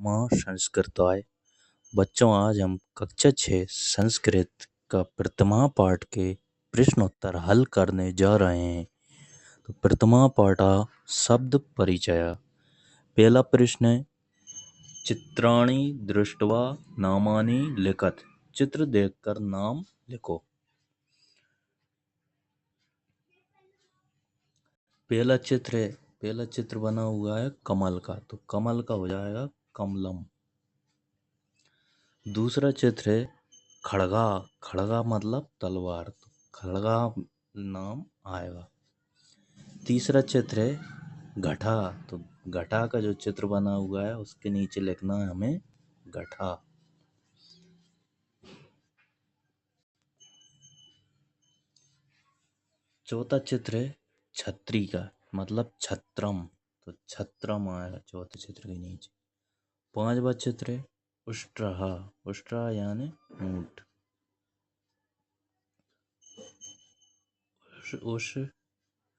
नमः संस्कृताय। बच्चों, आज हम कक्षा 6 संस्कृत का प्रथमा पाठ के प्रश्न उत्तर हल करने जा रहे हैं। तो प्रथमा पाठा शब्द परिचय। पहला प्रश्न है, चित्राणि दृष्ट्वा नामानि लिखत। चित्र देखकर नाम लिखो। पहला चित्र बना हुआ है कमल का, तो कमल का हो जाएगा कमलम। दूसरा चित्र है खड़गा। खड़गा मतलब तलवार, तो खड़गा नाम आएगा। तीसरा चित्र है घटा, तो घटा का जो चित्र बना हुआ है उसके नीचे लिखना है हमें घटा। चौथा चित्र है छतरी का, मतलब छत्रम, तो छत्रम आएगा चौथे चित्र के नीचे। पांचवा चित्र है उष्ट्रहा। उष्ट्रहा यानी ऊंट। उष्ट्रहा,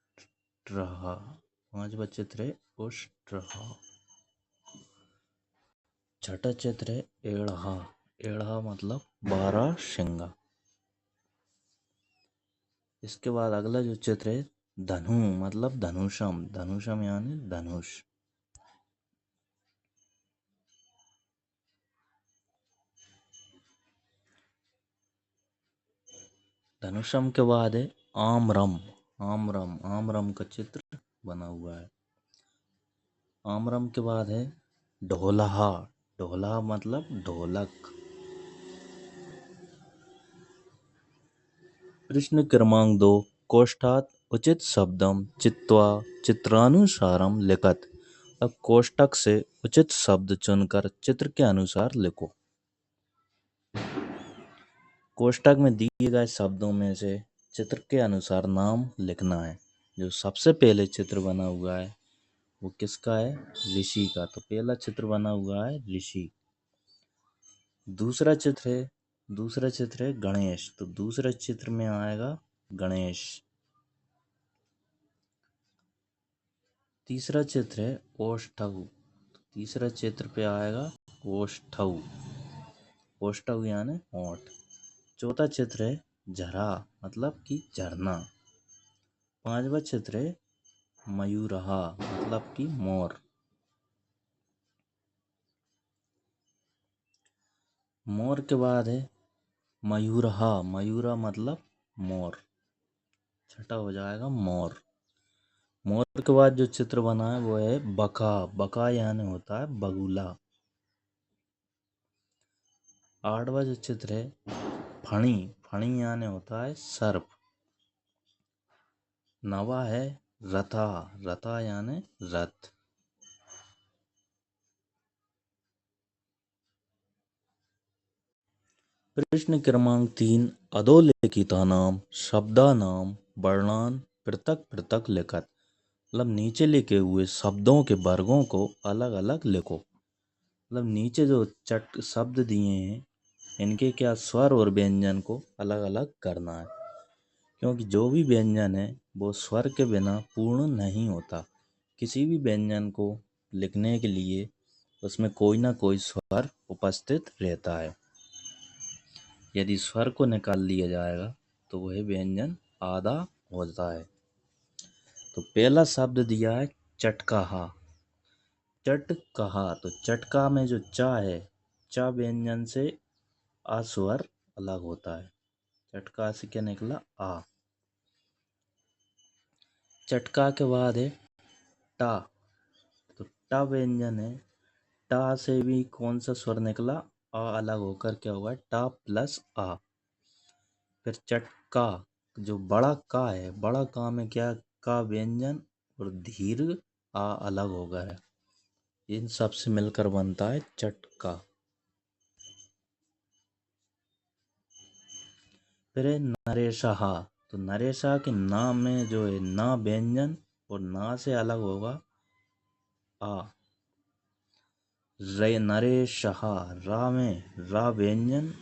पांचवा चित्र है उष्ट्रहा। छठा चित्र है एढ़ा। एढ़ा मतलब 12 शिंगा। इसके बाद अगला जो चित्र है धनु, मतलब धनुषम। धनुषम यानी धनुष। धनुषम के बाद है आमरम। आमरम, आमरम का चित्र बना हुआ है। आमरम के बाद है ढोलहा। ढोलहा मतलब ढोलक। प्रश्न क्रमांक 2, कोष्ठात उचित शब्दम चित्वा चित्रानुसारम लिखत। अब कोष्ठक से उचित शब्द चुनकर चित्र के अनुसार लिखो। कोष्ठक में दिए गए शब्दों में से चित्र के अनुसार नाम लिखना है। जो सबसे पहले चित्र बना हुआ है वो किसका है? ऋषि का। तो पहला चित्र बना हुआ है ऋषि। दूसरा चित्र है गणेश, तो दूसरे चित्र में आएगा गणेश। तीसरा चित्र है ओष्ठव, तो तीसरा चित्र पे आएगा ओष्ठव। ओष्ठव यानी ओंठ। चौथा चित्र है झरा, मतलब कि झरना। पांचवा चित्र है मयूरहा, मतलब कि मोर। मोर के बाद है मयूरहा। मयूरा मतलब मोर। छठा हो जाएगा मोर। मोर के बाद जो चित्र बना है वो है बका। बका यानी होता है बगुला। आठवां जो चित्र है फणी। फणी यानी होता है सर्प। नवा है रथा। रथा यानी रथ। प्रश्न क्रमांक 3, अधोलिखितानाम शब्दानाम वर्णान पृथक पृथक लिखत। मतलब नीचे लिखे हुए शब्दों के वर्गों को अलग अलग लिखो। मतलब नीचे जो शब्द दिए हैं इनके क्या स्वर और व्यंजन को अलग अलग करना है, क्योंकि जो भी व्यंजन है वो स्वर के बिना पूर्ण नहीं होता। किसी भी व्यंजन को लिखने के लिए उसमें कोई ना कोई स्वर उपस्थित रहता है। यदि स्वर को निकाल लिया जाएगा तो वह व्यंजन आधा होता है। तो पहला शब्द दिया है चटकाहा। चटकाहा, तो चटका में जो चा है, चा व्यंजन से आ स्वर अलग होता है। चटका से क्या निकला? आ। चटका के बाद है टा, तो टा व्यंजन है। टा से भी कौन सा स्वर निकला? आ अलग होकर क्या हुआ? टा प्लस आ। फिर चटका, जो बड़ा का है, बड़ा का में क्या? का व्यंजन और दीर्घ आ अलग हो गया है। इन सब से मिलकर बनता है चटका। फिर है नरेशहा, तो नरेशा के ना में जो है ना व्यंजन और ना से अलग होगा आ। रे नरेशहा, रा में रा व्यंजन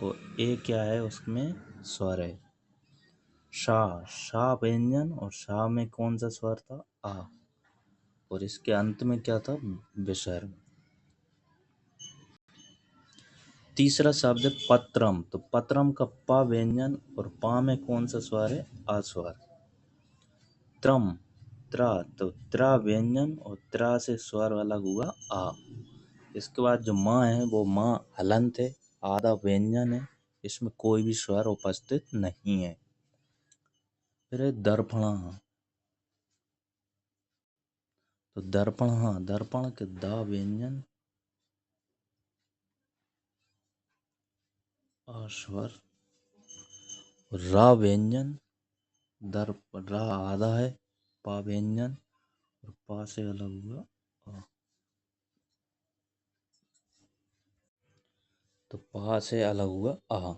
और ए क्या है? उसमें स्वर है शाह। शाह व्यंजन और शाह में कौन सा स्वर था? आ। और इसके अंत में क्या था? विसर्ग। तीसरा शब्द है पत्रम। तो पत्रम का प व्यंजन और पा में कौन सा स्वर है? आ स्वर। त्रम, त्रा, तो त्रा व्यंजन और त्रा से स्वर अलग हुआ आ। इसके बाद जो माँ है वो माँ हलंत है, आधा व्यंजन है, इसमें कोई भी स्वर उपस्थित नहीं है। फिर है दर्पणा। तो दर्पण, दर्पण के दा व्यंजन आ स्वर, रा व्यंजन, दर्प रा आधा है, पा व्यंजन और पा से अलग हुआ आ। तो पा से अलग हुआ आ।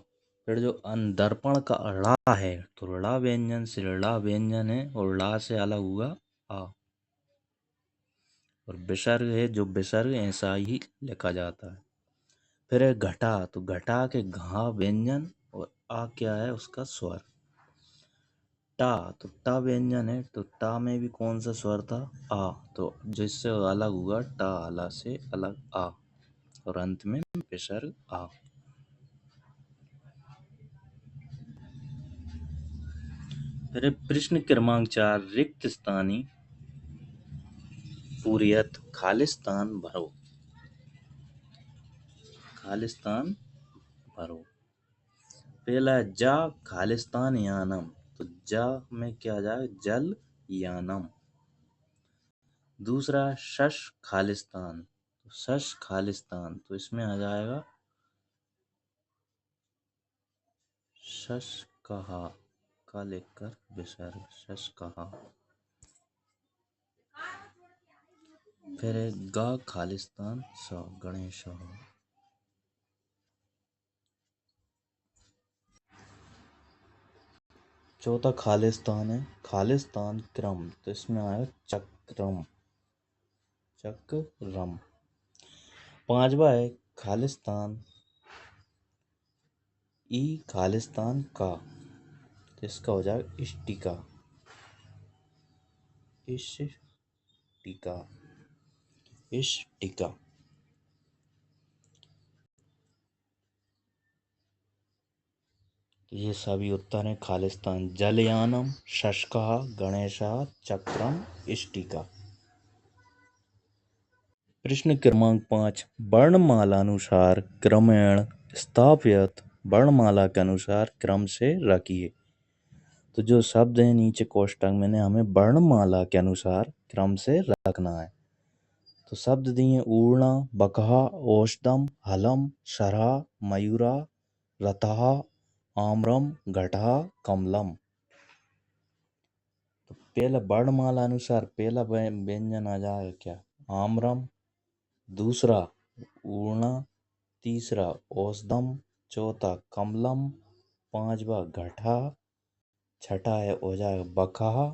फिर जो दर्पण का ड़ा है तो ड़ा व्यंजन से ड़ा व्यंजन है और ड़ा से अलग हुआ आ। और विसर्ग है, जो विसर्ग ऐसा ही लिखा जाता है। फिर है घटा। तो घटा के घा व्यंजन और आ क्या है? उसका स्वर। टा, तो टा व्यंजन है, तो टा में भी कौन सा स्वर था? आ। तो जिससे अलग हुआ टा, आला से अलग आ और अंत में विसर्ग आ। फिर प्रश्न क्रमांक 4, रिक्त स्थानी पूरियत खालिस्तान भरो। खालिस्तान भरो। पहला जा खालिस्तान यानम। तो जा में क्या जाए? जल यानम। दूसरा शश खालिस्तान। तो शश खालिस्तान, तो इसमें आ जाएगा शश कहा, का लेकर विसर्ग, शश कहा। फिर है गा खालिस्तान स, गणेश। चौथा खालिस्तान है, खालिस्तान क्रम। तो इसमें आया चक्रम, चक्रम। पांचवा है खालिस्तान ई, खालिस्तान का। तो इसका हो जाएगा इष्टिका, इष्टिका, इष्टिका। तो ये सभी उत्तर हैं खालिस्तान। जलयानम, शशका, गणेशा, चक्रम, इष्टिका। प्रश्न क्रमांक 5, वर्णमालानुसार क्रमेण स्थापित वर्णमाला के अनुसार क्रम से रखिए। तो जो शब्द है नीचे कोष्टक में हमें वर्णमाला के अनुसार क्रम से रखना है। तो शब्द दिए ऊर्णा, बकहा, औषधम, हलम, शरा, मयूरा, रतः, आम्रम, घटः, कमलम। तो पहला वर्णमाला अनुसार पहला व्यंजन आ जाएगा क्या? आम्रम। दूसरा ऊर्णा, तीसरा औषधम, चौथा कमलम, पांचवा घटा, छठा है हो जाएगा बकहा,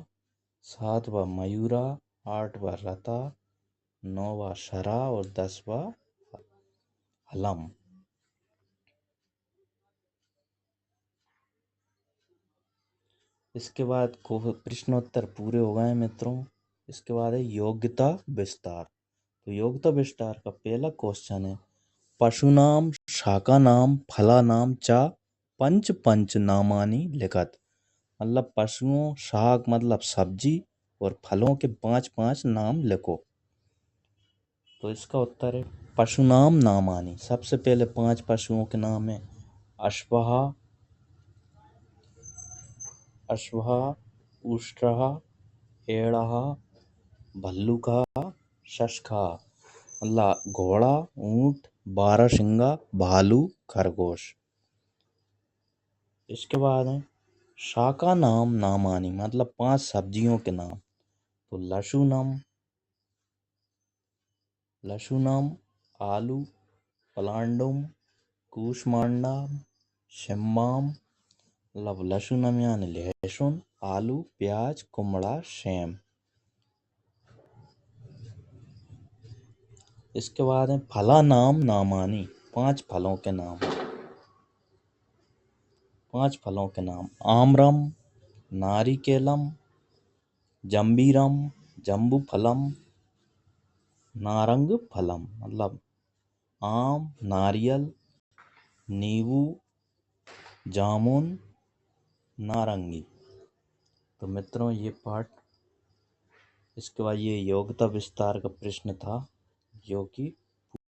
सातवां मयूरा, आठवां रता, नौवां शरा और 10वां हलम। इसके बाद प्रश्नोत्तर पूरे हो गए मित्रों। इसके बाद है योग्यता विस्तार। तो योग्यता विस्तार का पहला क्वेश्चन है, पशुनाम शाकानाम फलानाम च पंच पंच नामानि लिखत। मतलब पशुओं, शाक मतलब सब्जी और फलों के 5-5 नाम लिखो। तो इसका उत्तर है पशुनाम नामानि। सबसे पहले 5 पशुओं के नाम है अश्वः, उष्ट्रः, एड़ः, भल्लुकः, शशखः। मतलब घोड़ा, ऊंट, बारहसिंगा, भालू, खरगोश। इसके बाद है शाका नाम नामानी, मतलब 5 सब्जियों के नाम। तो लशुनम, आलू, पलांडुम, कूष्मांडा, शिम्बाम। मतलब लशुनम यानी लहसुन, आलू, प्याज, कुमड़ा, सेम। इसके बाद है फला नाम नामानी, 5 फलों के नाम। 5 फलों के नाम आम्रम, नारिकेलम, जंबीरम, जम्बूफलम, नारंग फलम। मतलब आम, नारियल, नींबू, जामुन, नारंगी। तो मित्रों ये पाठ, इसके बाद ये योग्यता विस्तार का प्रश्न था जो कि